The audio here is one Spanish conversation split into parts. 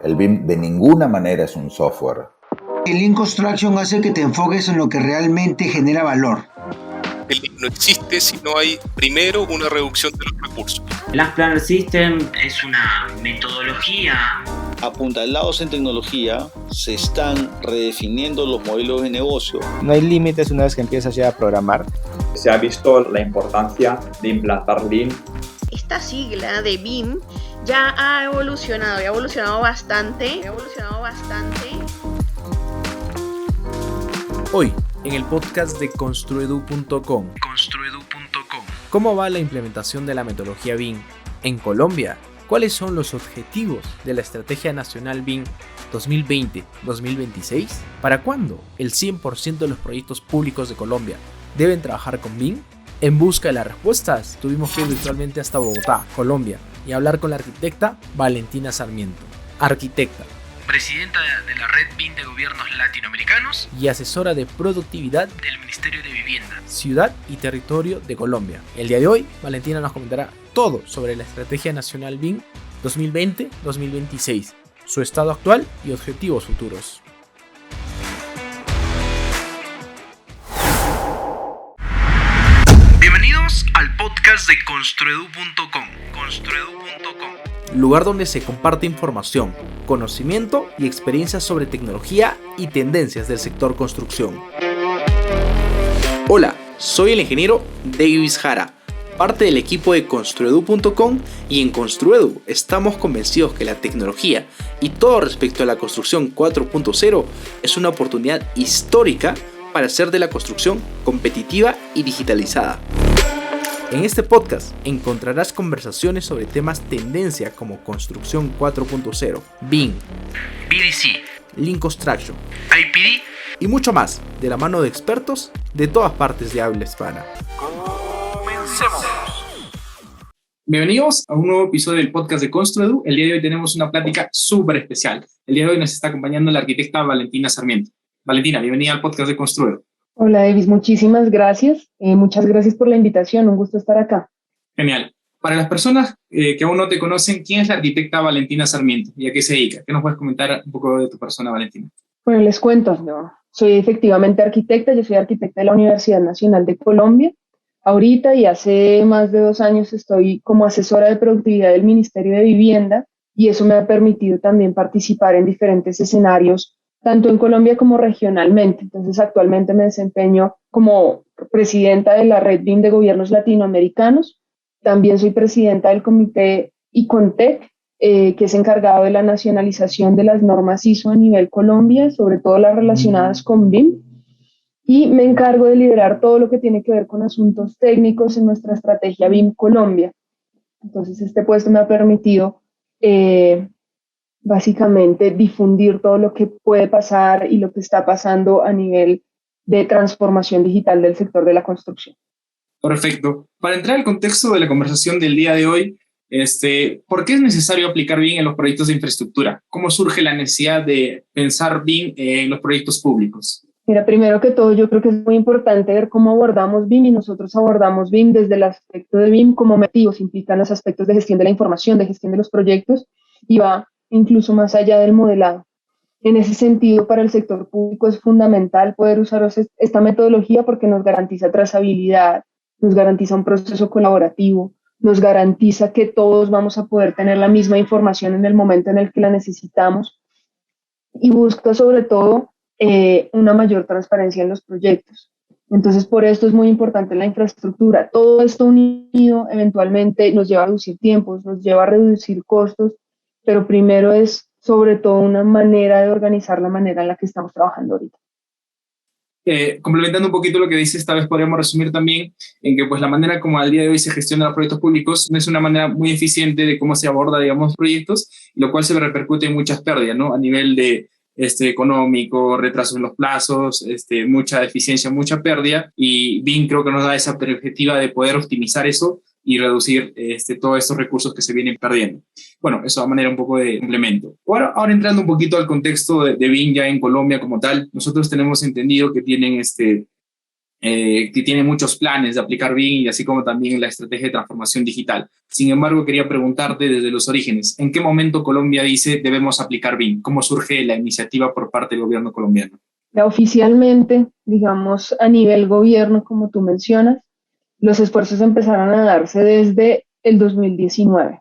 El BIM de ninguna manera es un software. El Lean Construction hace que te enfoques en lo que realmente genera valor. El Lean no existe si no hay primero una reducción de los recursos. Last Planner System es una metodología. Apuntalados en tecnología, se están redefiniendo los modelos de negocio. No hay límites una vez que empiezas ya a programar. Se ha visto la importancia de implantar Lean. Esta sigla de BIM ya ha evolucionado bastante. Hoy, en el podcast de Construedu.com. ¿Cómo va la implementación de la metodología BIM en Colombia? ¿Cuáles son los objetivos de la Estrategia Nacional BIM 2020-2026? ¿Para cuándo el 100% de los proyectos públicos de Colombia deben trabajar con BIM? En busca de las respuestas, tuvimos que ir virtualmente hasta Bogotá, Colombia, y hablar con la arquitecta Valentina Sarmiento. Arquitecta, presidenta de la Red BIM de Gobiernos Latinoamericanos y asesora de productividad del Ministerio de Vivienda, Ciudad y Territorio de Colombia. El día de hoy, Valentina nos comentará todo sobre la Estrategia Nacional BIM 2020-2026, su estado actual y objetivos futuros. Bienvenidos al podcast de Construedu.com. Lugar donde se comparte información, conocimiento y experiencias sobre tecnología y tendencias del sector construcción. Hola, soy el ingeniero Davis Jara, parte del equipo de Construedu.com, y en Construedu estamos convencidos que la tecnología y todo respecto a la construcción 4.0 es una oportunidad histórica para hacer de la construcción competitiva y digitalizada. En este podcast encontrarás conversaciones sobre temas tendencia como construcción 4.0, BIM, BDC, Lean Construction, IPD y mucho más, de la mano de expertos de todas partes de habla hispana. ¡Comencemos! Bienvenidos a un nuevo episodio del podcast de Construedu. El día de hoy tenemos una plática súper especial. El día de hoy nos está acompañando la arquitecta Valentina Sarmiento. Valentina, bienvenida al podcast de Construedu. Hola Davis, muchísimas gracias. Muchas gracias por la invitación, un gusto estar acá. Genial. Para las personas que aún no te conocen, ¿quién es la arquitecta Valentina Sarmiento y a qué se dedica? ¿Qué nos puedes comentar un poco de tu persona, Valentina? Bueno, les cuento, yo soy efectivamente arquitecta, yo soy arquitecta de la Universidad Nacional de Colombia. Ahorita y hace más de 2 años estoy como asesora de productividad del Ministerio de Vivienda, y eso me ha permitido también participar en diferentes escenarios tanto en Colombia como regionalmente. Entonces, actualmente me desempeño como presidenta de la Red BIM de Gobiernos Latinoamericanos. También soy presidenta del comité ICONTEC, que es encargado de la nacionalización de las normas ISO a nivel Colombia, sobre todo las relacionadas con BIM. Y me encargo de liderar todo lo que tiene que ver con asuntos técnicos en nuestra estrategia BIM Colombia. Entonces, este puesto me ha permitido básicamente difundir todo lo que puede pasar y lo que está pasando a nivel de transformación digital del sector de la construcción. Perfecto. Para entrar al contexto de la conversación del día de hoy, ¿por qué es necesario aplicar BIM en los proyectos de infraestructura? ¿Cómo surge la necesidad de pensar BIM en los proyectos públicos? Mira, primero que todo, yo creo que es muy importante ver cómo abordamos BIM, y nosotros abordamos BIM desde el aspecto de BIM como objetivos, implican los aspectos de gestión de la información, de gestión de los proyectos, y va incluso más allá del modelado. En ese sentido, para el sector público es fundamental poder usar esta metodología porque nos garantiza trazabilidad, nos garantiza un proceso colaborativo, nos garantiza que todos vamos a poder tener la misma información en el momento en el que la necesitamos, y busca sobre todo una mayor transparencia en los proyectos. Entonces, por esto es muy importante la infraestructura. Todo esto unido eventualmente nos lleva a reducir tiempos, nos lleva a reducir costos, pero primero es sobre todo una manera de organizar la manera en la que estamos trabajando ahorita. Complementando un poquito lo que dice, esta vez podríamos resumir también en que pues la manera como al día de hoy se gestionan los proyectos públicos no es una manera muy eficiente de cómo se aborda, digamos, proyectos, lo cual se repercute en muchas pérdidas, ¿no? A nivel de económico, retraso en los plazos, mucha deficiencia, mucha pérdida, y BIM creo que nos da esa perspectiva de poder optimizar eso y reducir todos estos recursos que se vienen perdiendo. Bueno, eso a manera un poco de complemento. Ahora entrando un poquito al contexto de BIM ya en Colombia como tal, nosotros tenemos entendido que tienen que tiene muchos planes de aplicar BIM y así como también la estrategia de transformación digital. Sin embargo, quería preguntarte desde los orígenes, ¿en qué momento Colombia dice debemos aplicar BIM? ¿Cómo surge la iniciativa por parte del gobierno colombiano? Ya oficialmente, digamos, a nivel gobierno, como tú mencionas, los esfuerzos empezaron a darse desde el 2019.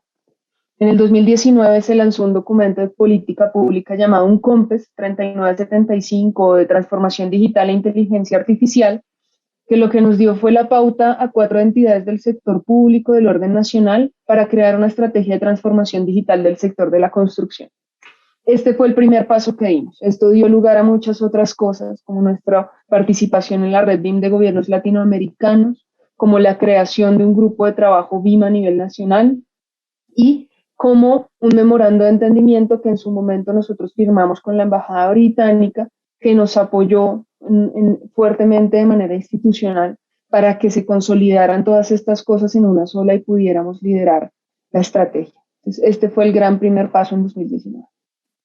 En el 2019 se lanzó un documento de política pública llamado UNCOMPES 3975 de transformación digital e inteligencia artificial, que lo que nos dio fue la pauta a 4 entidades del sector público del orden nacional para crear una estrategia de transformación digital del sector de la construcción. Este fue el primer paso que dimos. Esto dio lugar a muchas otras cosas, como nuestra participación en la red BIM de gobiernos latinoamericanos, como la creación de un grupo de trabajo BIM a nivel nacional y como un memorando de entendimiento que en su momento nosotros firmamos con la Embajada Británica, que nos apoyó fuertemente de manera institucional para que se consolidaran todas estas cosas en una sola y pudiéramos liderar la estrategia. Entonces, este fue el gran primer paso en 2019.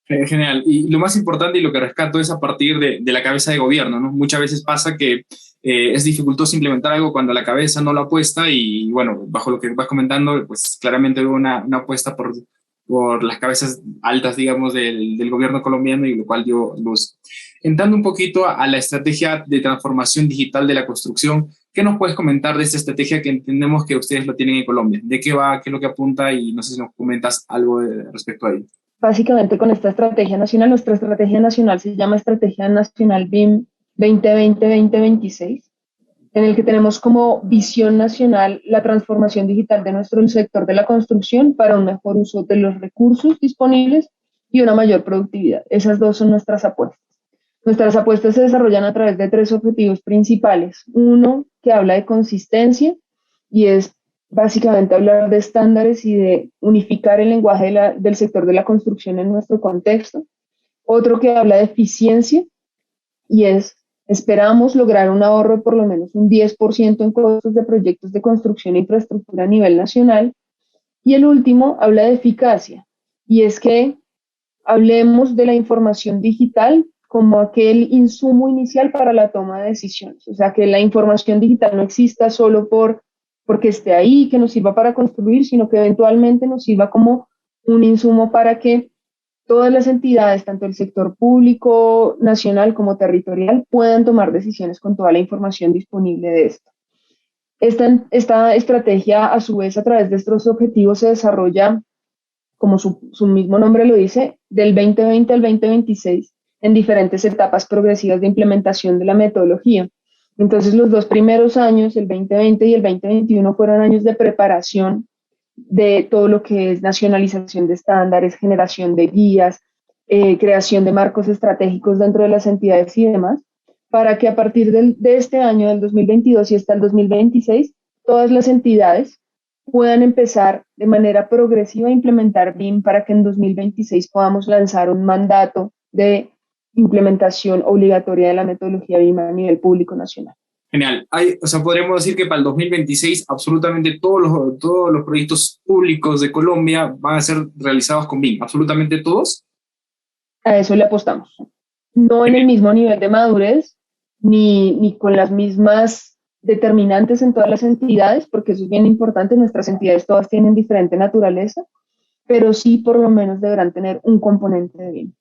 Genial. Y lo más importante y lo que rescato es a partir de la cabeza de gobierno, ¿no? Muchas veces pasa que es dificultoso implementar algo cuando la cabeza no lo apuesta y bueno, bajo lo que vas comentando, pues claramente hubo una apuesta por las cabezas altas, digamos, del gobierno colombiano y lo cual dio luz. Entrando un poquito a la estrategia de transformación digital de la construcción, ¿qué nos puedes comentar de esta estrategia que entendemos que ustedes lo tienen en Colombia? ¿De qué va? ¿Qué es lo que apunta? Y no sé si nos comentas algo respecto a ello. Básicamente con esta estrategia nacional, nuestra estrategia nacional se llama Estrategia Nacional BIM 2020-2026, en el que tenemos como visión nacional la transformación digital de nuestro sector de la construcción para un mejor uso de los recursos disponibles y una mayor productividad. Esas dos son nuestras apuestas. Nuestras apuestas se desarrollan a través de 3 objetivos principales. Uno, que habla de consistencia y es básicamente hablar de estándares y de unificar el lenguaje del sector de la construcción en nuestro contexto. Otro que habla de eficiencia y esperamos lograr un ahorro de por lo menos un 10% en costos de proyectos de construcción e infraestructura a nivel nacional. Y el último habla de eficacia y es que hablemos de la información digital como aquel insumo inicial para la toma de decisiones. O sea, que la información digital no exista solo porque esté ahí, que nos sirva para construir, sino que eventualmente nos sirva como un insumo para que todas las entidades, tanto el sector público, nacional como territorial, puedan tomar decisiones con toda la información disponible de esto. Esta estrategia, a su vez, a través de estos objetivos, se desarrolla, como su mismo nombre lo dice, del 2020 al 2026, en diferentes etapas progresivas de implementación de la metodología. Entonces, los 2 primeros años, el 2020 y el 2021, fueron años de preparación de todo lo que es nacionalización de estándares, generación de guías, creación de marcos estratégicos dentro de las entidades y demás, para que a partir de este año, del 2022 y hasta el 2026, todas las entidades puedan empezar de manera progresiva a implementar BIM para que en 2026 podamos lanzar un mandato de implementación obligatoria de la metodología BIM a nivel público nacional. Genial. Podríamos decir que para el 2026 absolutamente todos los proyectos públicos de Colombia van a ser realizados con BIM. ¿Absolutamente todos? A eso le apostamos. No en el mismo nivel de madurez, ni con las mismas determinantes en todas las entidades, porque eso es bien importante. Nuestras entidades todas tienen diferente naturaleza, pero sí por lo menos deberán tener un componente de BIM.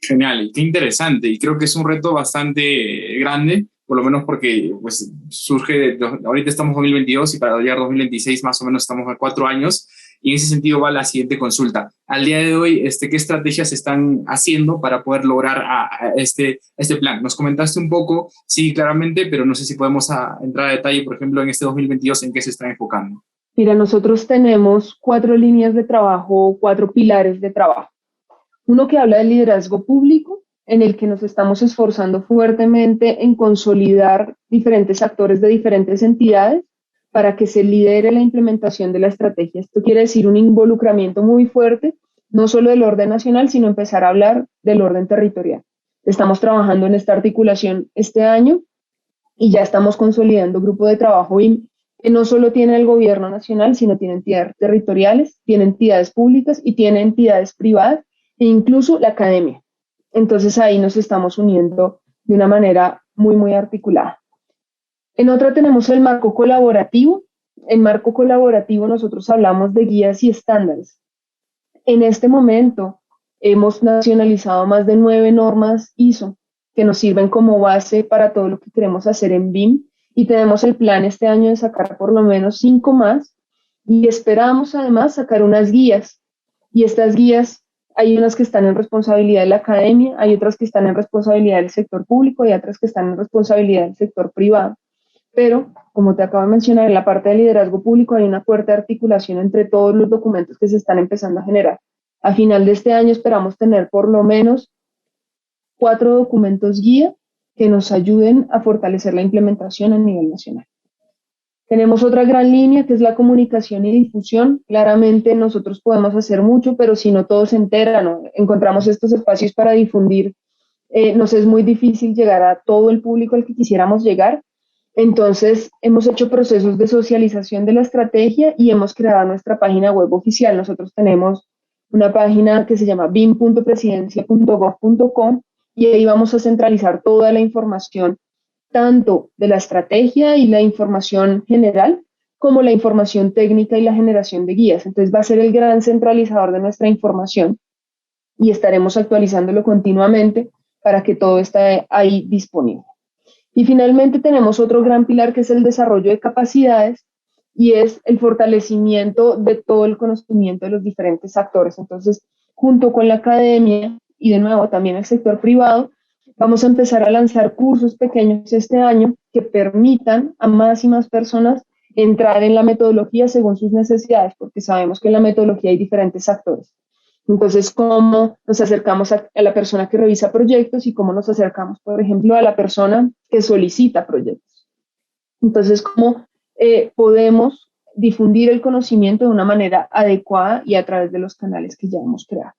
Genial, qué interesante, y creo que es un reto bastante grande, por lo menos porque pues, ahorita estamos en 2022 y para llegar a 2026 más o menos estamos a 4 años, y en ese sentido va la siguiente consulta. Al día de hoy, ¿qué estrategias se están haciendo para poder lograr este plan? Nos comentaste un poco, sí, claramente, pero no sé si podemos entrar a detalle, por ejemplo, en este 2022, ¿en qué se están enfocando? Mira, nosotros tenemos 4 líneas de trabajo, 4 pilares de trabajo. Uno que habla del liderazgo público, en el que nos estamos esforzando fuertemente en consolidar diferentes actores de diferentes entidades para que se lidere la implementación de la estrategia. Esto quiere decir un involucramiento muy fuerte, no solo del orden nacional, sino empezar a hablar del orden territorial. Estamos trabajando en esta articulación este año y ya estamos consolidando grupo de trabajo BIM que no solo tiene el gobierno nacional, sino tiene entidades territoriales, tiene entidades públicas y tiene entidades privadas e incluso la academia. Entonces ahí nos estamos uniendo de una manera muy, muy articulada. En otra tenemos el marco colaborativo. En marco colaborativo nosotros hablamos de guías y estándares. En este momento hemos nacionalizado más de 9 normas ISO que nos sirven como base para todo lo que queremos hacer en BIM, y tenemos el plan este año de sacar por lo menos 5 más, y esperamos además sacar unas guías, y estas guías hay unas que están en responsabilidad de la academia, hay otras que están en responsabilidad del sector público y otras que están en responsabilidad del sector privado. Pero, como te acabo de mencionar, en la parte de liderazgo público hay una fuerte articulación entre todos los documentos que se están empezando a generar. A final de este año esperamos tener por lo menos 4 documentos guía que nos ayuden a fortalecer la implementación a nivel nacional. Tenemos otra gran línea que es la comunicación y difusión. Claramente nosotros podemos hacer mucho, pero si no todos se enteran o encontramos estos espacios para difundir, nos es muy difícil llegar a todo el público al que quisiéramos llegar. Entonces, hemos hecho procesos de socialización de la estrategia y hemos creado nuestra página web oficial. Nosotros tenemos una página que se llama bim.presidencia.gov.com y ahí vamos a centralizar toda la información, tanto de la estrategia y la información general, como la información técnica y la generación de guías. Entonces, va a ser el gran centralizador de nuestra información y estaremos actualizándolo continuamente para que todo esté ahí disponible. Y finalmente tenemos otro gran pilar que es el desarrollo de capacidades y es el fortalecimiento de todo el conocimiento de los diferentes actores. Entonces, junto con la academia y de nuevo también el sector privado, vamos a empezar a lanzar cursos pequeños este año que permitan a más y más personas entrar en la metodología según sus necesidades, porque sabemos que en la metodología hay diferentes actores. Entonces, cómo nos acercamos a la persona que revisa proyectos y cómo nos acercamos, por ejemplo, a la persona que solicita proyectos. Entonces, cómo podemos difundir el conocimiento de una manera adecuada y a través de los canales que ya hemos creado.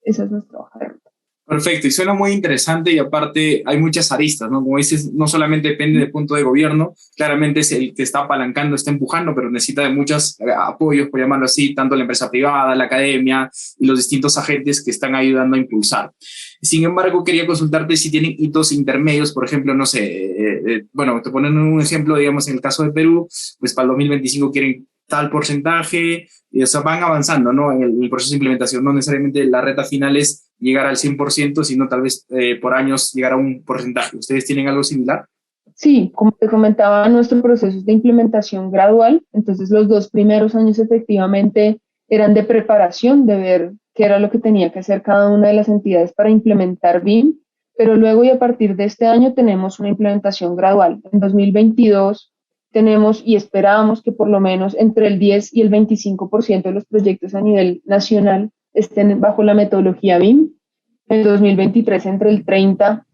Esa es nuestra hoja de ruta. Perfecto, y suena muy interesante y aparte hay muchas aristas, ¿no? Como dices, no solamente depende del punto de gobierno, claramente es el que está apalancando, está empujando, pero necesita de muchos apoyos, por llamarlo así, tanto la empresa privada, la academia y los distintos agentes que están ayudando a impulsar. Sin embargo, quería consultarte si tienen hitos intermedios, por ejemplo, no sé, bueno, te ponen un ejemplo, digamos, en el caso de Perú, pues para el 2025 quieren tal porcentaje, y, o sea, van avanzando, ¿no? En el proceso de implementación, no necesariamente la reta final es llegar al 100%, sino tal vez por años llegar a un porcentaje. ¿Ustedes tienen algo similar? Sí, como te comentaba, nuestro proceso es de implementación gradual, entonces los 2 primeros años efectivamente eran de preparación, de ver qué era lo que tenía que hacer cada una de las entidades para implementar BIM, pero luego y a partir de este año tenemos una implementación gradual. En 2022 tenemos y esperamos que por lo menos entre el 10 y el 25% de los proyectos a nivel nacional estén bajo la metodología BIM. En 2023 entre el 30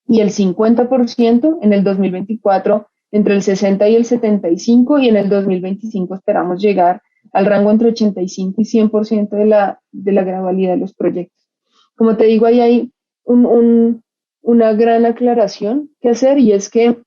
y el 50%, en el 2024 entre el 60 y el 75%, y en el 2025 esperamos llegar al rango entre 85 y 100% de la gradualidad de los proyectos. Como te digo, ahí hay una gran aclaración que hacer, y es que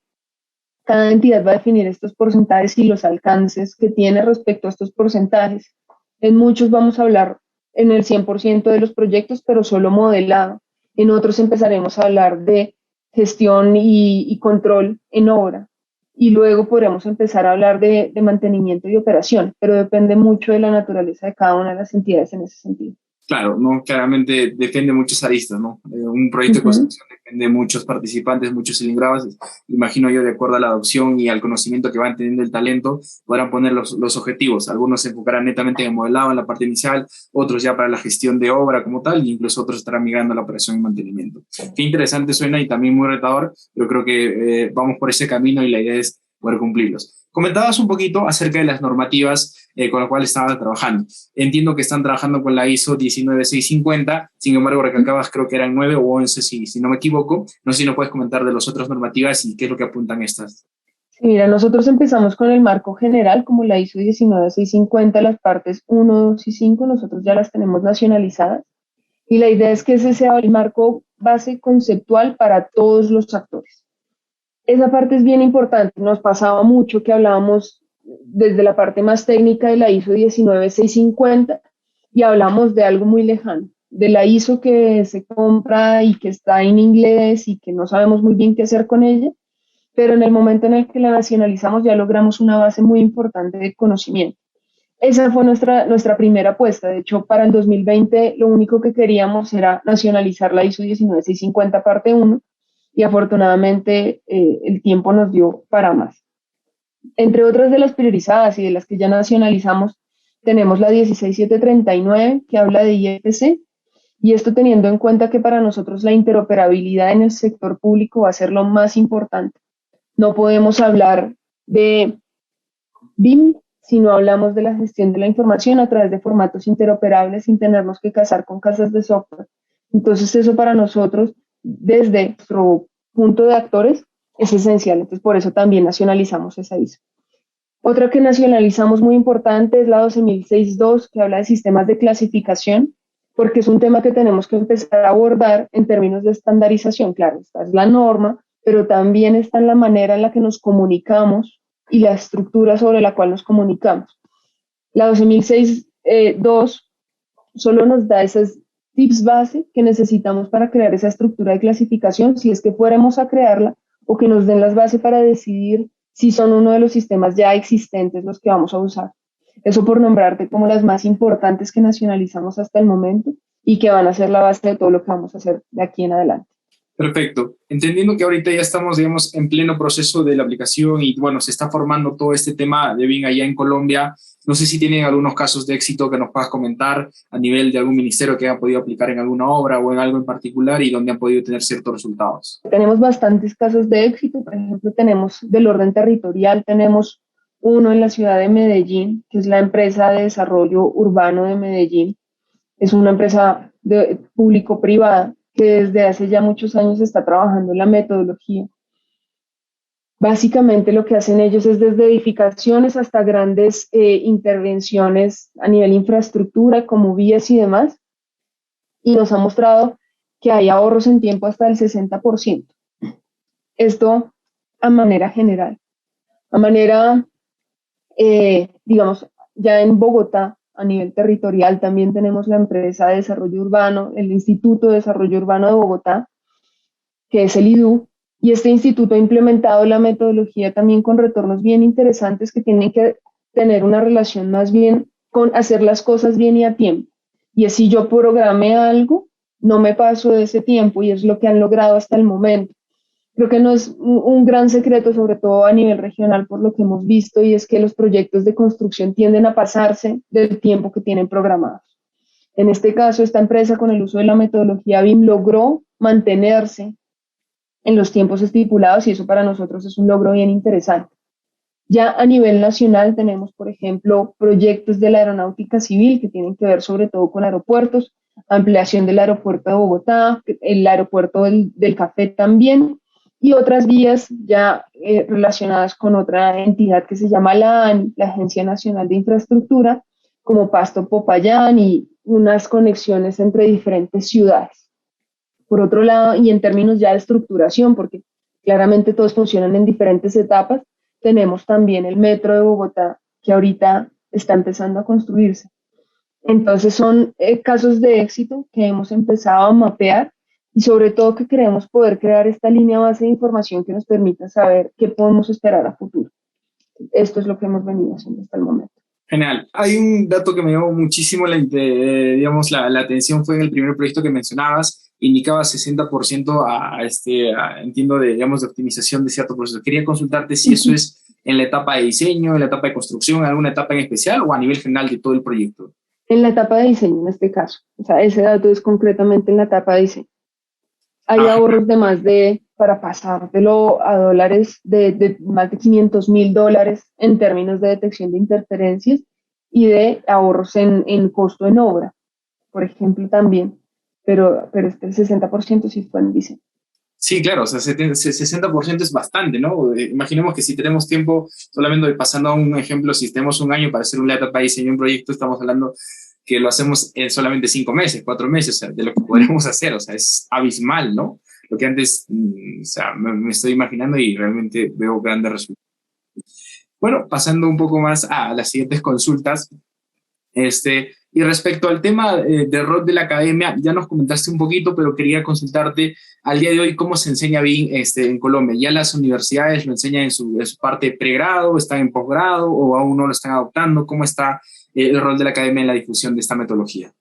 cada entidad va a definir estos porcentajes y los alcances que tiene respecto a estos porcentajes. En muchos vamos a hablar en el 100% de los proyectos, pero solo modelado. En otros empezaremos a hablar de gestión y control en obra. Y luego podremos empezar a hablar de mantenimiento y operación, pero depende mucho de la naturaleza de cada una de las entidades en ese sentido. Claro, ¿no? Claramente depende de muchos aristas, ¿no? Un proyecto de construcción depende de muchos participantes, muchos cilindrados. Imagino yo, de acuerdo a la adopción y al conocimiento que van teniendo el talento, podrán poner los objetivos. Algunos se enfocarán netamente en el modelado, en la parte inicial, otros ya para la gestión de obra como tal, e incluso otros estarán migrando a la operación y mantenimiento. Qué interesante suena y también muy retador, pero creo que vamos por ese camino y la idea es poder cumplirlos. Comentabas un poquito acerca de las normativas con las cuales estaban trabajando. Entiendo que están trabajando con la ISO 19650, sin embargo, recalcabas, creo que eran 9 o 11, si no me equivoco. No sé si nos puedes comentar de las otras normativas y qué es lo que apuntan estas. Sí, mira, nosotros empezamos con el marco general, como la ISO 19650, las partes 1, 2 y 5, nosotros ya las tenemos nacionalizadas. Y la idea es que ese sea el marco base conceptual para todos los actores. Esa parte es bien importante. Nos pasaba mucho que hablábamos desde la parte más técnica de la ISO 19650 y hablamos de algo muy lejano, de la ISO que se compra y que está en inglés y que no sabemos muy bien qué hacer con ella, pero en el momento en el que la nacionalizamos ya logramos una base muy importante de conocimiento. Esa fue nuestra primera apuesta. De hecho, para el 2020 lo único que queríamos era nacionalizar la ISO 19650 parte 1 y afortunadamente el tiempo nos dio para más. Entre otras de las priorizadas y de las que ya nacionalizamos, tenemos la 16739 que habla de IFC, y esto teniendo en cuenta que para nosotros la interoperabilidad en el sector público va a ser lo más importante. No podemos hablar de BIM si no hablamos de la gestión de la información a través de formatos interoperables sin tenernos que casar con casas de software. Entonces eso para nosotros, desde nuestro punto de actores, es esencial. Entonces por eso también nacionalizamos esa ISO. Otra que nacionalizamos muy importante es la 12062, que habla de sistemas de clasificación, porque es un tema que tenemos que empezar a abordar en términos de estandarización. Claro, esta es la norma, pero también está en la manera en la que nos comunicamos y la estructura sobre la cual nos comunicamos. La 12062 solo nos da esos tips base que necesitamos para crear esa estructura de clasificación, si es que fuéramos a crearla, o que nos den las bases para decidir si son uno de los sistemas ya existentes los que vamos a usar. Eso por nombrarte como las más importantes que nacionalizamos hasta el momento y que van a ser la base de todo lo que vamos a hacer de aquí en adelante. Perfecto. Entendiendo que ahorita ya estamos, digamos, en pleno proceso de la aplicación y, bueno, se está formando todo este tema de BIM allá en Colombia, no sé si tienen algunos casos de éxito que nos puedas comentar a nivel de algún ministerio que haya podido aplicar en alguna obra o en algo en particular y donde han podido tener ciertos resultados. Tenemos bastantes casos de éxito. Por ejemplo, tenemos del orden territorial, tenemos uno en la ciudad de Medellín, que es la empresa de desarrollo urbano de Medellín. Es una empresa público-privada que desde hace ya muchos años está trabajando en la metodología. Básicamente lo que hacen ellos es desde edificaciones hasta grandes intervenciones a nivel infraestructura, como vías y demás, y nos ha mostrado que hay ahorros en tiempo hasta del 60%. Esto a manera general. A manera, digamos, ya en Bogotá, a nivel territorial, también tenemos la empresa de desarrollo urbano, el Instituto de Desarrollo Urbano de Bogotá, que es el IDU, y este instituto ha implementado la metodología también con retornos bien interesantes que tienen que tener una relación más bien con hacer las cosas bien y a tiempo. Y así yo programé algo, no me paso de ese tiempo, y es lo que han logrado hasta el momento. Creo que no es un gran secreto, sobre todo a nivel regional, por lo que hemos visto, y es que los proyectos de construcción tienden a pasarse del tiempo que tienen programados. En este caso, esta empresa, con el uso de la metodología BIM, logró mantenerse en los tiempos estipulados, y eso para nosotros es un logro bien interesante. Ya a nivel nacional tenemos, por ejemplo, proyectos de la aeronáutica civil que tienen que ver sobre todo con aeropuertos, ampliación del aeropuerto de Bogotá, el aeropuerto del Café también, y otras vías ya relacionadas con otra entidad que se llama la ANI, la Agencia Nacional de Infraestructura, como Pasto-Popayán, y unas conexiones entre diferentes ciudades. Por otro lado, y en términos ya de estructuración, porque claramente todos funcionan en diferentes etapas, tenemos también el metro de Bogotá, que ahorita está empezando a construirse. Entonces son casos de éxito que hemos empezado a mapear, y sobre todo que queremos poder crear esta línea base de información que nos permita saber qué podemos esperar a futuro. Esto es lo que hemos venido haciendo hasta el momento. Genial. Hay un dato que me llamó muchísimo la atención, fue en el primer proyecto que mencionabas, indicaba 60% entiendo, de optimización de cierto proceso. Quería consultarte si eso es en la etapa de diseño, en la etapa de construcción, en alguna etapa en especial o a nivel general de todo el proyecto. En la etapa de diseño, en este caso. O sea, ese dato es concretamente en la etapa de diseño. Hay ahorros para pasártelo a dólares, de más de $500,000 en términos de detección de interferencias y de ahorros en costo en obra, por ejemplo, también. Pero el 60% sí fue en diseño. Sí, claro, o sea, 60% es bastante, ¿no? Imaginemos que si tenemos tiempo, solamente pasando a un ejemplo, si tenemos un año para hacer una etapa de diseño de un proyecto, estamos hablando que lo hacemos en solamente 5 meses, 4 meses, o sea, de lo que podríamos hacer, o sea, es abismal, ¿no? Lo que antes, o sea, me estoy imaginando y realmente veo grandes resultados. Bueno, pasando un poco más a las siguientes consultas, Y respecto al tema del rol de la academia, ya nos comentaste un poquito, pero quería consultarte al día de hoy cómo se enseña BIM en Colombia. ¿Ya las universidades lo enseñan en su parte de pregrado, están en posgrado o aún no lo están adoptando? ¿Cómo está el rol de la academia en la difusión de esta metodología?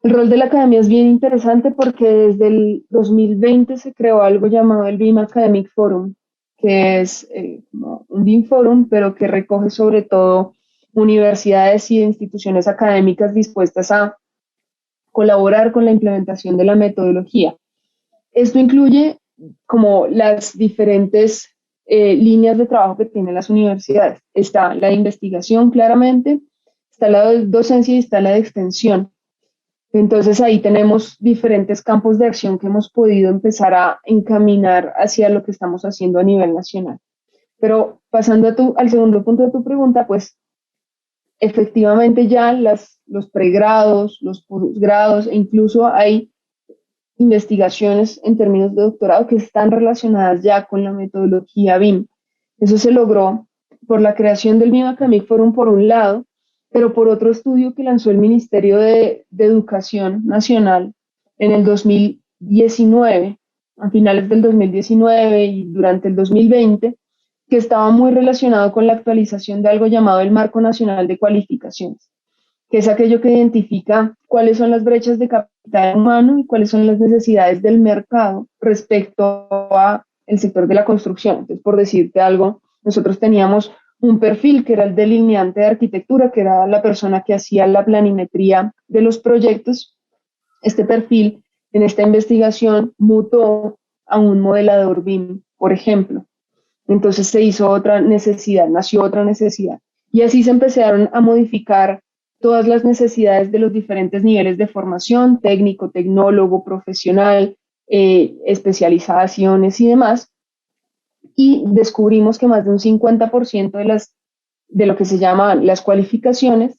El rol de la academia es bien interesante porque desde el 2020 se creó algo llamado el BIM Academic Forum, que es como un BIM Forum, pero que recoge sobre todo universidades y instituciones académicas dispuestas a colaborar con la implementación de la metodología. Esto incluye como las diferentes líneas de trabajo que tienen las universidades. Está la de investigación, claramente, está la de docencia y está la de extensión. Entonces ahí tenemos diferentes campos de acción que hemos podido empezar a encaminar hacia lo que estamos haciendo a nivel nacional. Pero pasando al segundo punto de tu pregunta, pues efectivamente ya los pregrados, los posgrados e incluso hay investigaciones en términos de doctorado que están relacionadas ya con la metodología BIM. Eso se logró por la creación del BIM Academic Forum por un lado, pero por otro estudio que lanzó el Ministerio de Educación Nacional en el 2019, a finales del 2019 y durante el 2020, que estaba muy relacionado con la actualización de algo llamado el Marco Nacional de Cualificaciones, que es aquello que identifica cuáles son las brechas de capital humano y cuáles son las necesidades del mercado respecto a el sector de la construcción. Entonces, por decirte algo, nosotros teníamos un perfil que era el delineante de arquitectura, que era la persona que hacía la planimetría de los proyectos. Este perfil en esta investigación mutó a un modelador BIM, por ejemplo. Entonces se hizo otra necesidad, nació otra necesidad. Y así se empezaron a modificar todas las necesidades de los diferentes niveles de formación, técnico, tecnólogo, profesional, especializaciones y demás. Y descubrimos que más de un 50% de lo que se llaman las cualificaciones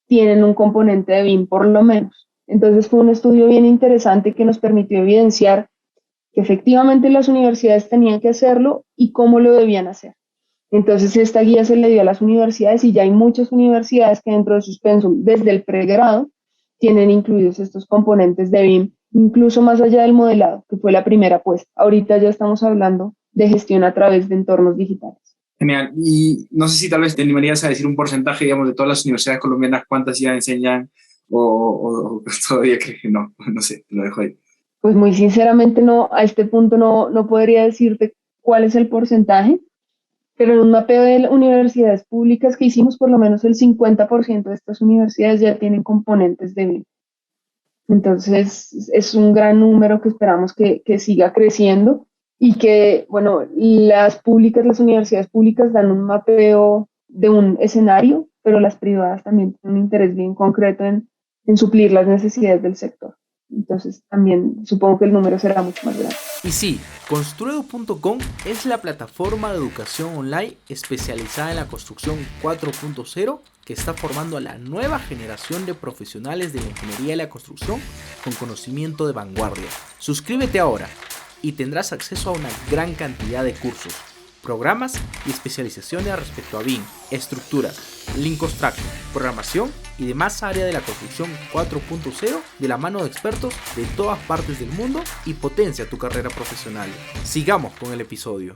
tienen un componente de BIM por lo menos. Entonces fue un estudio bien interesante que nos permitió evidenciar que efectivamente las universidades tenían que hacerlo y cómo lo debían hacer. Entonces esta guía se le dio a las universidades y ya hay muchas universidades que dentro de sus pensum, desde el pregrado, tienen incluidos estos componentes de BIM, incluso más allá del modelado, que fue la primera apuesta. Ahorita ya estamos hablando de gestión a través de entornos digitales. Genial. Y no sé si tal vez te animarías a decir un porcentaje, digamos, de todas las universidades colombianas, cuántas ya enseñan o todavía crees que no. No sé, te lo dejo ahí. Pues muy sinceramente no, a este punto no podría decirte cuál es el porcentaje, pero en un mapeo de universidades públicas que hicimos, por lo menos el 50% de estas universidades ya tienen componentes de BIM. Entonces es un gran número que esperamos que siga creciendo y que, bueno, las universidades públicas dan un mapeo de un escenario, pero las privadas también tienen un interés bien concreto en suplir las necesidades del sector. Entonces también supongo que el número será mucho más grande. Y sí, Construedu.com es la plataforma de educación online especializada en la construcción 4.0 que está formando a la nueva generación de profesionales de la ingeniería y la construcción con conocimiento de vanguardia. Suscríbete ahora y tendrás acceso a una gran cantidad de cursos, programas y especializaciones respecto a BIM, estructuras, Lean Construction, programación y demás áreas de la construcción 4.0 de la mano de expertos de todas partes del mundo y potencia tu carrera profesional. Sigamos con el episodio.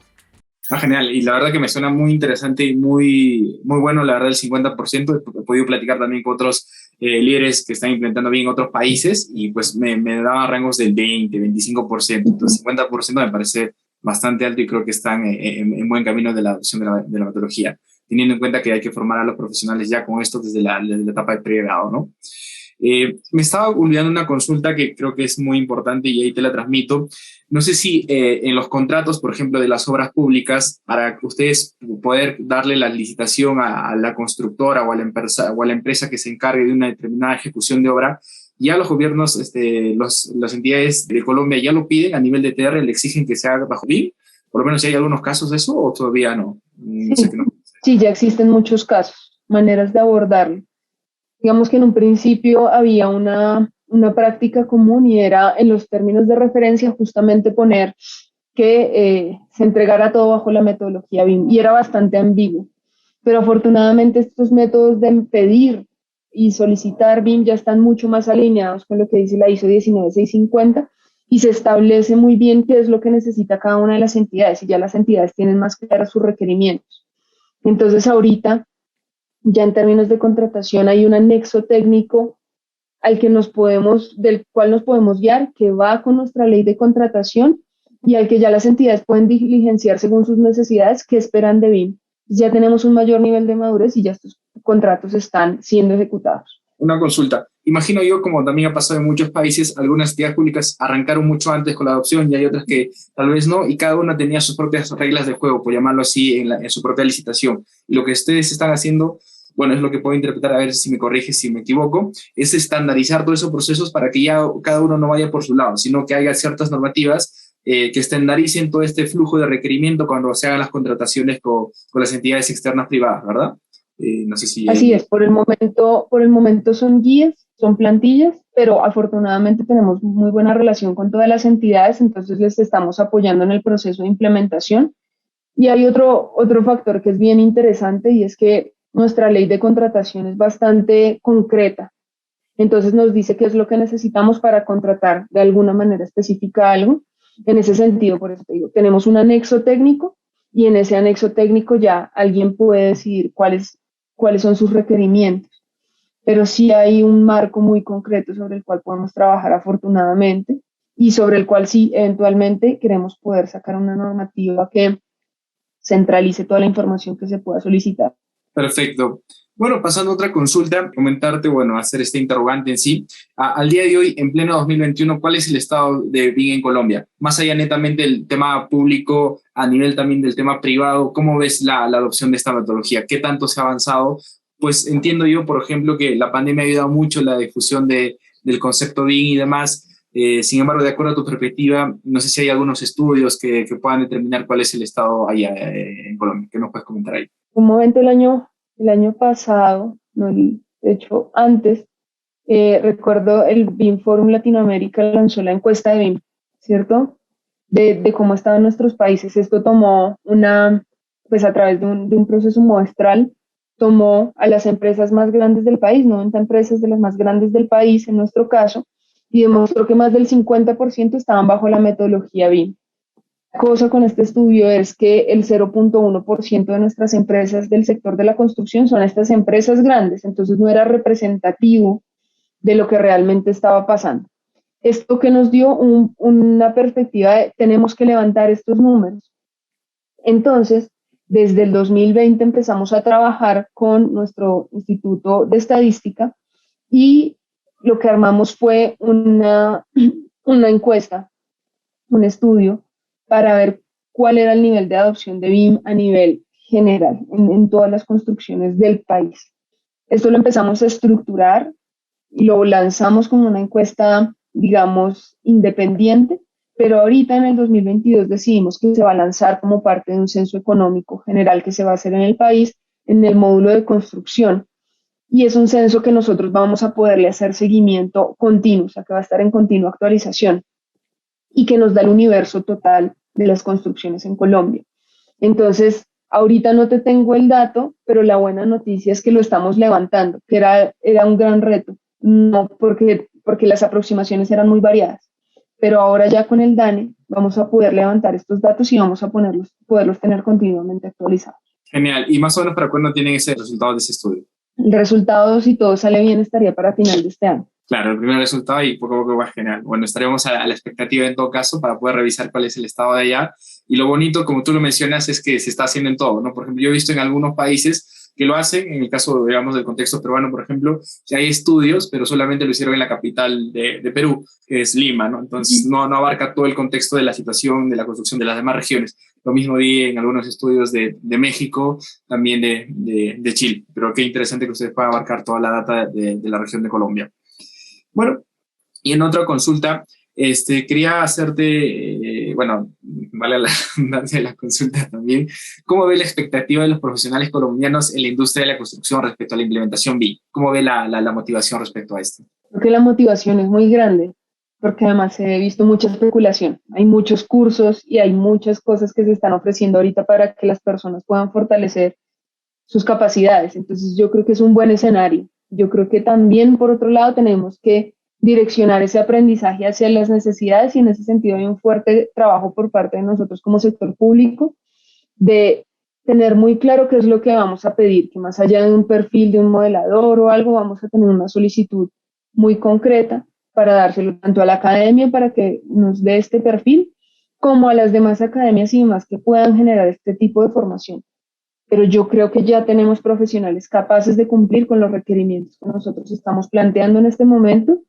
Genial, y la verdad que me suena muy interesante y muy bueno, la verdad, el 50%. He podido platicar también con otros líderes que están implementando bien en otros países y pues me daban rangos del 20, 25%. Entonces 50% me parece bastante alto y creo que están en buen camino de la adopción de la metodología, teniendo en cuenta que hay que formar a los profesionales ya con esto desde la etapa de pregrado, ¿no? Me estaba olvidando una consulta que creo que es muy importante y ahí te la transmito. No sé si en los contratos, por ejemplo, de las obras públicas, para ustedes poder darle la licitación a la constructora o a la empresa que se encargue de una determinada ejecución de obra, ya los gobiernos, las entidades de Colombia ya lo piden a nivel de TR, le exigen que se haga bajo BIM. Por lo menos, si hay algunos casos de eso o todavía no. Sí, ya existen muchos casos, maneras de abordarlo. Digamos que en un principio había una práctica común y era en los términos de referencia justamente poner que se entregara todo bajo la metodología BIM y era bastante ambiguo. Pero afortunadamente estos métodos de pedir y solicitar BIM ya están mucho más alineados con lo que dice la ISO 19650 y se establece muy bien qué es lo que necesita cada una de las entidades y ya las entidades tienen más claros sus requerimientos. Entonces ahorita ya en términos de contratación hay un anexo técnico del cual nos podemos guiar, que va con nuestra ley de contratación y al que ya las entidades pueden diligenciar según sus necesidades qué esperan de BIM. Ya tenemos un mayor nivel de madurez y ya estos contratos están siendo ejecutados. Una consulta. Imagino yo, como también ha pasado en muchos países, algunas entidades públicas arrancaron mucho antes con la adopción y hay otras que tal vez no, y cada una tenía sus propias reglas de juego, por llamarlo así, en su propia licitación. Y lo que ustedes están haciendo, bueno, es lo que puedo interpretar, a ver si me corriges si me equivoco, es estandarizar todos esos procesos para que ya cada uno no vaya por su lado, sino que haya ciertas normativas que estandaricen todo este flujo de requerimiento cuando se hagan las contrataciones con las entidades externas privadas, ¿verdad? No sé si... Así es, por el momento son guías, son plantillas, pero afortunadamente tenemos muy buena relación con todas las entidades, entonces les estamos apoyando en el proceso de implementación. Y hay otro factor que es bien interesante y es que nuestra ley de contratación es bastante concreta. Entonces nos dice qué es lo que necesitamos para contratar de alguna manera específica algo. En ese sentido, por eso te digo, tenemos un anexo técnico y en ese anexo técnico ya alguien puede decidir cuáles son sus requerimientos. Pero sí hay un marco muy concreto sobre el cual podemos trabajar afortunadamente y sobre el cual sí eventualmente queremos poder sacar una normativa que centralice toda la información que se pueda solicitar. Perfecto. Bueno, pasando a otra consulta, comentarte, bueno, hacer este interrogante en sí. Al día de hoy, en pleno 2021, ¿cuál es el estado de BIM en Colombia? Más allá netamente del tema público, a nivel también del tema privado, ¿cómo ves la adopción de esta metodología? ¿Qué tanto se ha avanzado? Pues entiendo yo, por ejemplo, que la pandemia ha ayudado mucho en la difusión del concepto BIM y demás. Sin embargo, de acuerdo a tu perspectiva, no sé si hay algunos estudios que puedan determinar cuál es el estado allá en Colombia. ¿Qué nos puedes comentar ahí? Un momento el año pasado, no, de hecho antes, recuerdo el BIM Forum Latinoamérica lanzó la encuesta de BIM, ¿cierto? De cómo estaban nuestros países. Esto tomó pues a través de un proceso muestral, tomó a las empresas más grandes del país, 90 empresas de las más grandes del país en nuestro caso, y demostró que más del 50% estaban bajo la metodología BIM. La cosa con este estudio es que el 0.1% de nuestras empresas del sector de la construcción son estas empresas grandes, entonces no era representativo de lo que realmente estaba pasando. Esto que nos dio una perspectiva de tenemos que levantar estos números. Entonces, desde el 2020 empezamos a trabajar con nuestro Instituto de Estadística y lo que armamos fue una encuesta, un estudio, para ver cuál era el nivel de adopción de BIM a nivel general en todas las construcciones del país. Esto lo empezamos a estructurar y lo lanzamos como una encuesta, digamos, independiente, pero ahorita en el 2022 decidimos que se va a lanzar como parte de un censo económico general que se va a hacer en el país en el módulo de construcción. Y es un censo que nosotros vamos a poderle hacer seguimiento continuo, o sea, que va a estar en continua actualización y que nos da el universo total de las construcciones en Colombia. Entonces, ahorita no te tengo el dato, pero la buena noticia es que lo estamos levantando, que era un gran reto, no porque las aproximaciones eran muy variadas, pero ahora ya con el DANE vamos a poder levantar estos datos y vamos a poderlos tener continuamente actualizados. Genial. ¿Y más o menos para cuándo tienen ese resultado de ese estudio? El resultado, si todo sale bien, estaría para final de este año. Claro, el primer resultado y poco a poco va genial. Bueno, estaremos a la expectativa en todo caso para poder revisar cuál es el estado de allá. Y lo bonito, como tú lo mencionas, es que se está haciendo en todo, ¿no? Por ejemplo, yo he visto en algunos países que lo hacen, en el caso, digamos, del contexto peruano, por ejemplo, que hay estudios, pero solamente lo hicieron en la capital de Perú, que es Lima, ¿no? Entonces no abarca todo el contexto de la situación de la construcción de las demás regiones. Lo mismo di en algunos estudios de México, también de Chile. Pero qué interesante que ustedes puedan abarcar toda la data de la región de Colombia. Bueno, y en otra consulta, quería hacerte, vale la redundancia de la consulta también, ¿cómo ve la expectativa de los profesionales colombianos en la industria de la construcción respecto a la implementación BIM? ¿Cómo ve la motivación respecto a esto? Creo que la motivación es muy grande, porque además he visto mucha especulación. Hay muchos cursos y hay muchas cosas que se están ofreciendo ahorita para que las personas puedan fortalecer sus capacidades. Entonces yo creo que es un buen escenario. Yo creo que también, por otro lado, tenemos que direccionar ese aprendizaje hacia las necesidades, y en ese sentido hay un fuerte trabajo por parte de nosotros como sector público de tener muy claro qué es lo que vamos a pedir, que más allá de un perfil de un modelador o algo, vamos a tener una solicitud muy concreta para dárselo tanto a la academia para que nos dé este perfil, como a las demás academias y demás que puedan generar este tipo de formación. Pero yo creo que ya tenemos profesionales capaces de cumplir con los requerimientos que nosotros estamos planteando en este momento,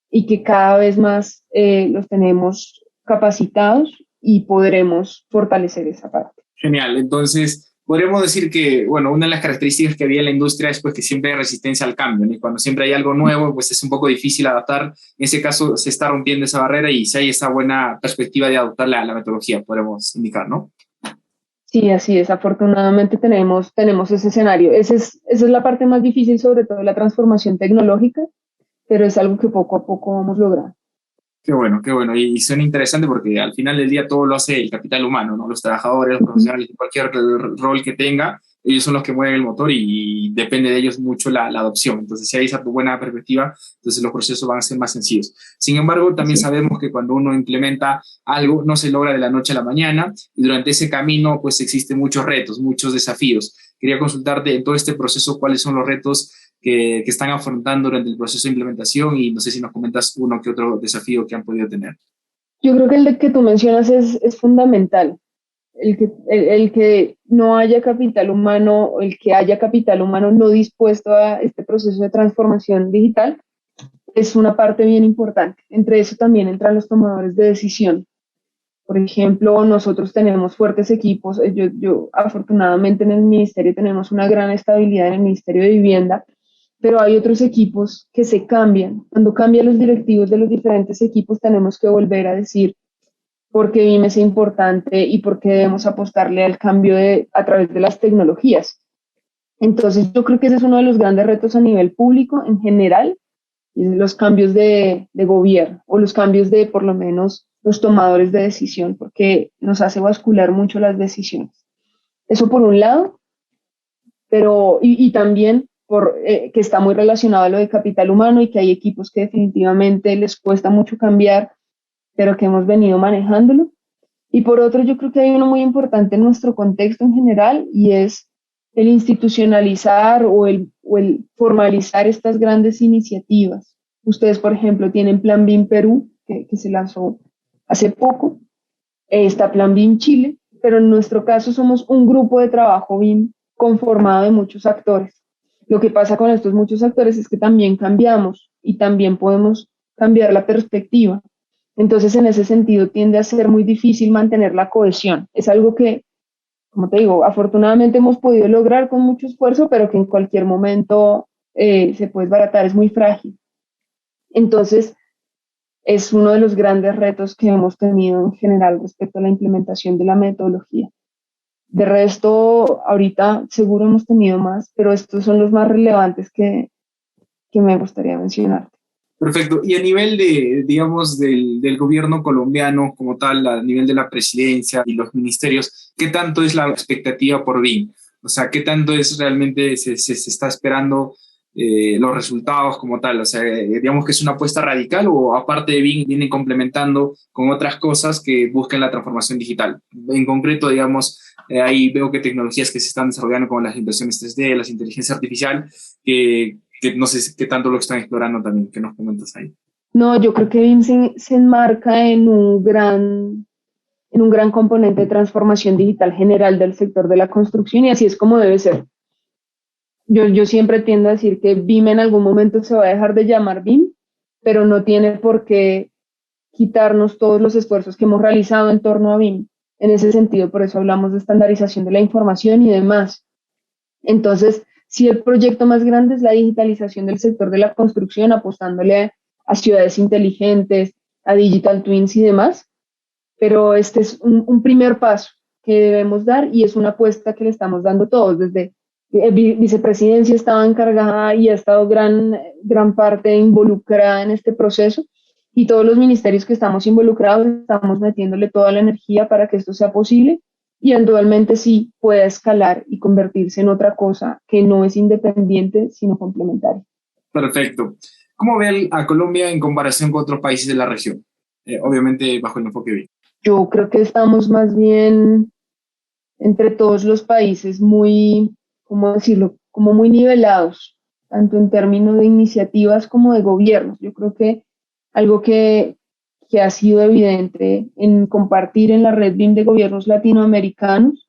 y que cada vez más los tenemos capacitados y podremos fortalecer esa parte. Genial, entonces podríamos decir que, bueno, una de las características que había en la industria es pues que siempre hay resistencia al cambio, ¿no? Y cuando siempre hay algo nuevo, pues es un poco difícil adaptar. En ese caso se está rompiendo esa barrera y si hay esa buena perspectiva de adoptar la metodología, podemos indicar, ¿no? Sí, así es. Afortunadamente tenemos ese escenario. Esa es la parte más difícil, sobre todo la transformación tecnológica, pero es algo que poco a poco vamos logrando. Qué bueno, qué bueno. Y suena interesante porque al final del día todo lo hace el capital humano, ¿no? Los trabajadores, los profesionales, cualquier rol que tenga, ellos son los que mueven el motor y depende de ellos mucho la adopción. Entonces, si hay esa buena perspectiva, entonces los procesos van a ser más sencillos. Sin embargo, también sabemos que cuando uno implementa algo, no se logra de la noche a la mañana y durante ese camino, pues existen muchos retos, muchos desafíos. Quería consultarte en todo este proceso cuáles son los retos que están afrontando durante el proceso de implementación y no sé si nos comentas uno que otro desafío que han podido tener. Yo creo que el que tú mencionas es fundamental. El que no haya capital humano, el que haya capital humano no dispuesto a este proceso de transformación digital es una parte bien importante. Entre eso también entran los tomadores de decisión. Por ejemplo, nosotros tenemos fuertes equipos. Yo afortunadamente en el ministerio tenemos una gran estabilidad en el Ministerio de Vivienda, pero hay otros equipos que se cambian. Cuando cambian los directivos de los diferentes equipos, tenemos que volver a decir por qué BIM es importante y por qué debemos apostarle al cambio a través de las tecnologías. Entonces, yo creo que ese es uno de los grandes retos a nivel público en general, y los cambios de gobierno, o los cambios de, por lo menos, los tomadores de decisión, porque nos hace bascular mucho las decisiones. Eso por un lado, pero y también que está muy relacionado a lo de capital humano y que hay equipos que definitivamente les cuesta mucho cambiar, pero que hemos venido manejándolo. Y por otro, yo creo que hay uno muy importante en nuestro contexto en general, y es el institucionalizar o el formalizar estas grandes iniciativas. Ustedes, por ejemplo, tienen Plan BIM Perú, que se lanzó hace poco, está Plan BIM Chile, pero en nuestro caso somos un grupo de trabajo BIM conformado de muchos actores. Lo que pasa con estos muchos actores es que también cambiamos y también podemos cambiar la perspectiva. Entonces, en ese sentido, tiende a ser muy difícil mantener la cohesión. Es algo que, como te digo, afortunadamente hemos podido lograr con mucho esfuerzo, pero que en cualquier momento se puede desbaratar, es muy frágil. Entonces, es uno de los grandes retos que hemos tenido en general respecto a la implementación de la metodología. De resto, ahorita seguro hemos tenido más, pero estos son los más relevantes que me gustaría mencionar. Perfecto. Y a nivel digamos, del gobierno colombiano como tal, a nivel de la presidencia y los ministerios, ¿qué tanto es la expectativa por BIM? O sea, ¿qué tanto es realmente se está esperando los resultados como tal? O sea, digamos que es una apuesta radical o aparte de BIM vienen complementando con otras cosas que busquen la transformación digital. En concreto, digamos, ahí veo que tecnologías que se están desarrollando como las impresiones 3D, la inteligencia artificial, que no sé qué tanto lo están explorando también, ¿qué nos comentas ahí? No, yo creo que BIM se enmarca en un gran componente de transformación digital general del sector de la construcción, y así es como debe ser. Yo siempre tiendo a decir que BIM en algún momento se va a dejar de llamar BIM, pero no tiene por qué quitarnos todos los esfuerzos que hemos realizado en torno a BIM. En ese sentido, por eso hablamos de estandarización de la información y demás. Entonces, si el proyecto más grande es la digitalización del sector de la construcción, apostándole a ciudades inteligentes, a digital twins y demás, pero este es un primer paso que debemos dar y es una apuesta que le estamos dando todos. Desde vicepresidencia estaba encargada y ha estado gran parte involucrada en este proceso, y todos los ministerios que estamos involucrados estamos metiéndole toda la energía para que esto sea posible y eventualmente sí pueda escalar y convertirse en otra cosa que no es independiente, sino complementaria. Perfecto. ¿Cómo ve a Colombia en comparación con otros países de la región? Obviamente bajo el enfoque BIM. Yo creo que estamos más bien entre todos los países muy, ¿cómo decirlo?, como muy nivelados, tanto en términos de iniciativas como de gobiernos. Yo creo que algo que ha sido evidente en compartir en la red BIM de gobiernos latinoamericanos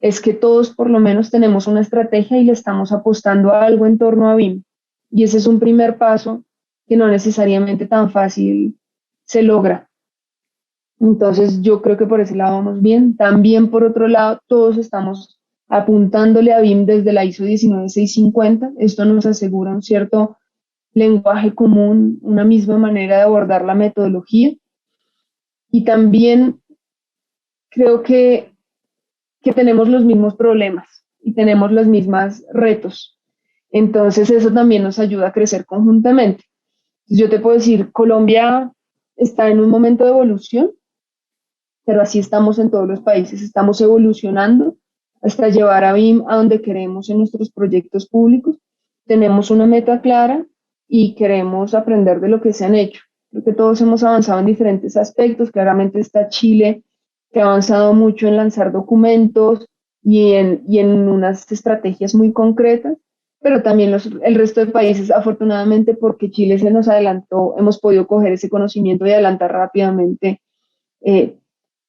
es que todos por lo menos tenemos una estrategia y le estamos apostando a algo en torno a BIM. Y ese es un primer paso que no necesariamente tan fácil se logra. Entonces yo creo que por ese lado vamos bien. También por otro lado, todos estamos apuntándole a BIM desde la ISO 19650. Esto nos asegura un cierto lenguaje común, una misma manera de abordar la metodología. Y también creo que tenemos los mismos problemas y tenemos los mismos retos. Entonces eso también nos ayuda a crecer conjuntamente. Yo te puedo decir, Colombia está en un momento de evolución, pero así estamos en todos los países, estamos evolucionando hasta llevar a BIM a donde queremos en nuestros proyectos públicos. Tenemos una meta clara y queremos aprender de lo que se han hecho. Creo que todos hemos avanzado en diferentes aspectos. Claramente está Chile, que ha avanzado mucho en lanzar documentos y en unas estrategias muy concretas, pero también el resto de países, afortunadamente, porque Chile se nos adelantó, hemos podido coger ese conocimiento y adelantar rápidamente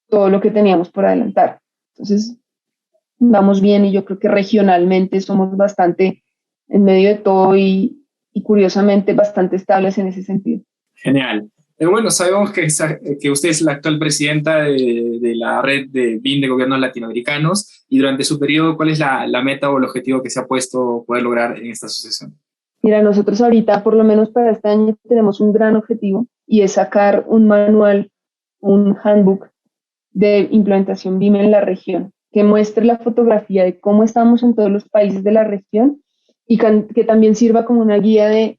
todo lo que teníamos por adelantar. Entonces, vamos bien y yo creo que regionalmente somos bastante en medio de todo y curiosamente bastante estables en ese sentido. Genial. Bueno, sabemos que usted es la actual presidenta de la red de BIM de gobiernos latinoamericanos y durante su periodo, ¿cuál es la meta o el objetivo que se ha puesto poder lograr en esta asociación? Mira, nosotros ahorita, por lo menos para este año, tenemos un gran objetivo y es sacar un manual, un handbook de implementación BIM en la región, que muestre la fotografía de cómo estamos en todos los países de la región y que también sirva como una guía de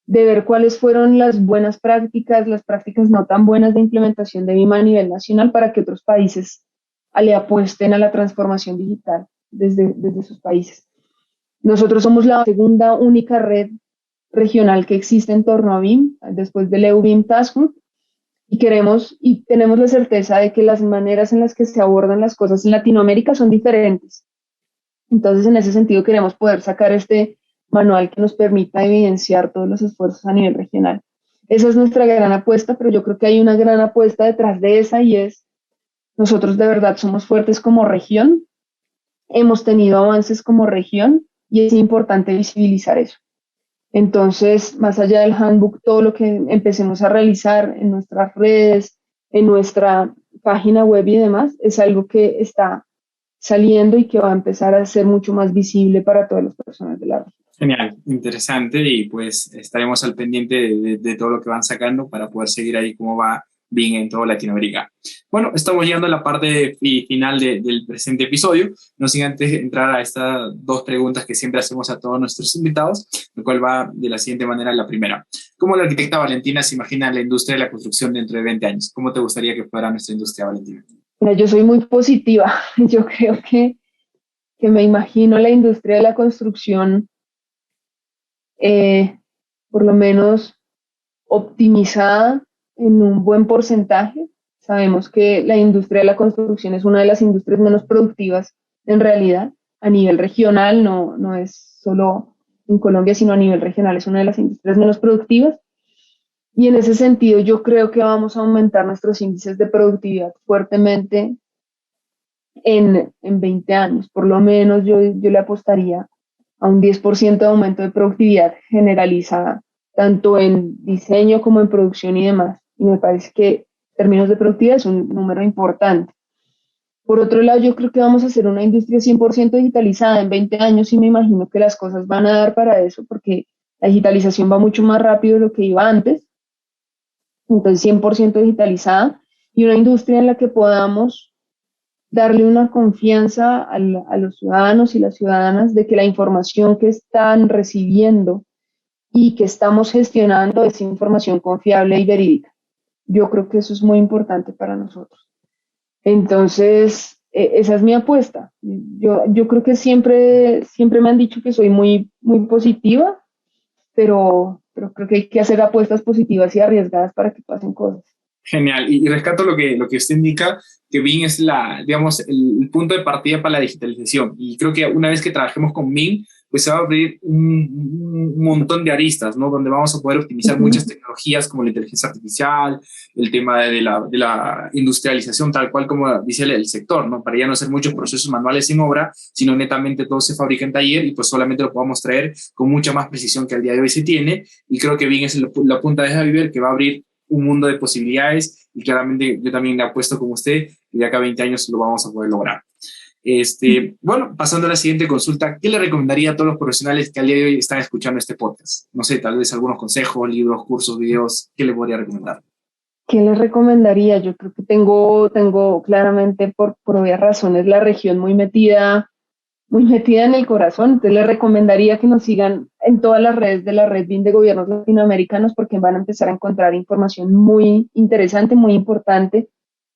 ver cuáles fueron las buenas prácticas, las prácticas no tan buenas de implementación de BIM a nivel nacional para que otros países le apuesten a la transformación digital desde sus países. Nosotros somos la segunda única red regional que existe en torno a BIM, después del EU-BIM Task Group, y tenemos la certeza de que las maneras en las que se abordan las cosas en Latinoamérica son diferentes. Entonces, en ese sentido, queremos poder sacar este manual que nos permita evidenciar todos los esfuerzos a nivel regional. Esa es nuestra gran apuesta, pero yo creo que hay una gran apuesta detrás de esa y es, nosotros de verdad somos fuertes como región, hemos tenido avances como región y es importante visibilizar eso. Entonces, más allá del handbook, todo lo que empecemos a realizar en nuestras redes, en nuestra página web y demás, es algo que está saliendo y que va a empezar a ser mucho más visible para todas las personas de la región. Genial, interesante y pues estaremos al pendiente de todo lo que van sacando para poder seguir ahí cómo va BIM en toda Latinoamérica. Bueno, estamos llegando a la parte final del presente episodio, no sin antes entrar a estas dos preguntas que siempre hacemos a todos nuestros invitados, lo cual va de la siguiente manera. La primera, ¿cómo la arquitecta Valentina se imagina la industria de la construcción dentro de 20 años? ¿Cómo te gustaría que fuera nuestra industria, Valentina? Mira, yo soy muy positiva, yo creo que me imagino la industria de la construcción por lo menos optimizada en un buen porcentaje. Sabemos que la industria de la construcción es una de las industrias menos productivas en realidad a nivel regional, no es solo en Colombia, sino a nivel regional, es una de las industrias menos productivas. Y en ese sentido yo creo que vamos a aumentar nuestros índices de productividad fuertemente en 20 años. Por lo menos yo le apostaría a un 10% de aumento de productividad generalizada, tanto en diseño como en producción y demás. Y me parece que en términos de productividad es un número importante. Por otro lado, yo creo que vamos a hacer una industria 100% digitalizada en 20 años y me imagino que las cosas van a dar para eso porque la digitalización va mucho más rápido de lo que iba antes. Entonces 100% digitalizada y una industria en la que podamos darle una confianza a los ciudadanos y las ciudadanas de que la información que están recibiendo y que estamos gestionando es información confiable y verídica. Yo creo que eso es muy importante para nosotros. Entonces, esa es mi apuesta. Yo creo que siempre me han dicho que soy muy, muy positiva pero creo que hay que hacer apuestas positivas y arriesgadas para que pasen cosas. Genial, y rescato lo que usted indica, que BIM es el punto de partida para la digitalización, y creo que una vez que trabajemos con BIM, pues se va a abrir un montón de aristas, ¿no? Donde vamos a poder optimizar muchas tecnologías como la inteligencia artificial, el tema de la industrialización, tal cual como dice el sector, ¿no? Para ya no hacer muchos procesos manuales en obra, sino netamente todo se fabrica en taller y pues solamente lo podamos traer con mucha más precisión que al día de hoy se tiene, y creo que BIM es la punta de Javier que va a abrir un mundo de posibilidades, y claramente yo también le apuesto como usted que de acá a 20 años lo vamos a poder lograr. Bueno, pasando a la siguiente consulta, ¿qué le recomendaría a todos los profesionales que al día de hoy están escuchando este podcast? No sé, tal vez algunos consejos, libros, cursos, videos, ¿qué le podría recomendar? ¿Qué les recomendaría? Yo creo que tengo claramente por obvias razones la región muy metida en el corazón. Entonces les recomendaría que nos sigan en todas las redes de la Red BIM de Gobiernos Latinoamericanos, porque van a empezar a encontrar información muy interesante, muy importante,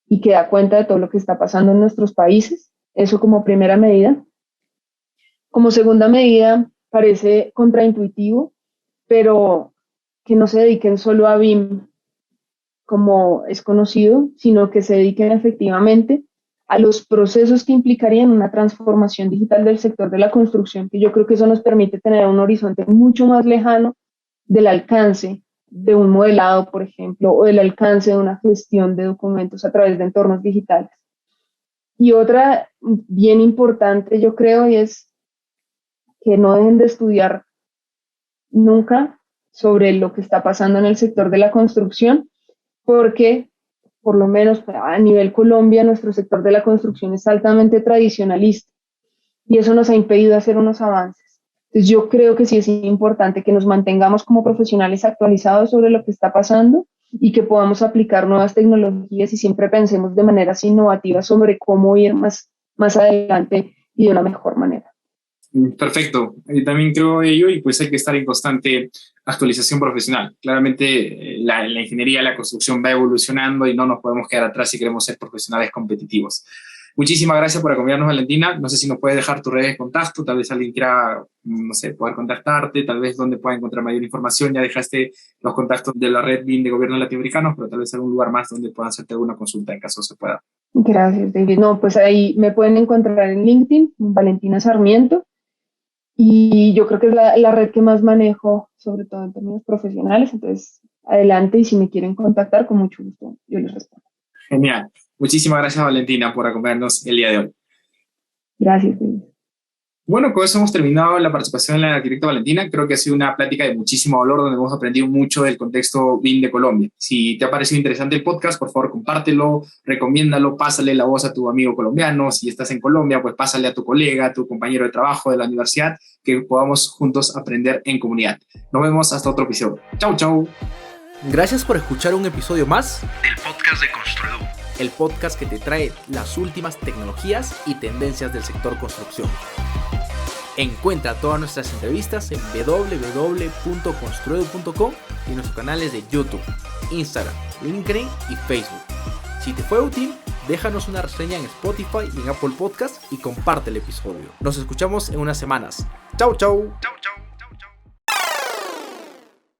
y que da cuenta de todo lo que está pasando en nuestros países. Eso como primera medida. Como segunda medida, parece contraintuitivo, pero que no se dediquen solo a BIM como es conocido, sino que se dediquen efectivamente a los procesos que implicarían una transformación digital del sector de la construcción, que yo creo que eso nos permite tener un horizonte mucho más lejano del alcance de un modelado, por ejemplo, o del alcance de una gestión de documentos a través de entornos digitales. Y otra bien importante, yo creo, y es que no dejen de estudiar nunca sobre lo que está pasando en el sector de la construcción, porque por lo menos a nivel Colombia, nuestro sector de la construcción es altamente tradicionalista y eso nos ha impedido hacer unos avances. Entonces yo creo que sí es importante que nos mantengamos como profesionales actualizados sobre lo que está pasando y que podamos aplicar nuevas tecnologías y siempre pensemos de maneras innovativas sobre cómo ir más adelante y de una mejor manera. Perfecto, yo también creo ello, y pues hay que estar en constante actualización profesional. Claramente la ingeniería, la construcción va evolucionando y no nos podemos quedar atrás si queremos ser profesionales competitivos. Muchísimas gracias por acompañarnos, Valentina. No sé si nos puedes dejar tus redes de contacto, tal vez alguien quiera, no sé, poder contactarte, tal vez donde pueda encontrar mayor información. Ya dejaste los contactos de la Red BIM de Gobiernos Latinoamericanos, pero tal vez algún lugar más donde puedan hacerte alguna consulta en caso se pueda. Gracias, David. No, pues ahí me pueden encontrar en LinkedIn, Valentina Sarmiento, y yo creo que es la red que más manejo, sobre todo en términos profesionales. Entonces, adelante, y si me quieren contactar, con mucho gusto yo les respondo. Genial. Muchísimas gracias, Valentina, por acompañarnos el día de hoy. Gracias. Bueno, con eso hemos terminado la participación en la arquitecta Valentina. Creo que ha sido una plática de muchísimo valor, donde hemos aprendido mucho del contexto BIM de Colombia. Si te ha parecido interesante el podcast, por favor, compártelo, recomiéndalo, pásale la voz a tu amigo colombiano. Si estás en Colombia, pues pásale a tu colega, a tu compañero de trabajo de la universidad, que podamos juntos aprender en comunidad. Nos vemos hasta otro episodio. Chau, chau. Gracias por escuchar un episodio más del podcast de Construedu, el podcast que te trae las últimas tecnologías y tendencias del sector construcción. Encuentra todas nuestras entrevistas en www.construedu.com y nuestros canales de YouTube, Instagram, LinkedIn y Facebook. Si te fue útil, déjanos una reseña en Spotify y en Apple Podcast y comparte el episodio. Nos escuchamos en unas semanas. Chau, chau. Chau, chau.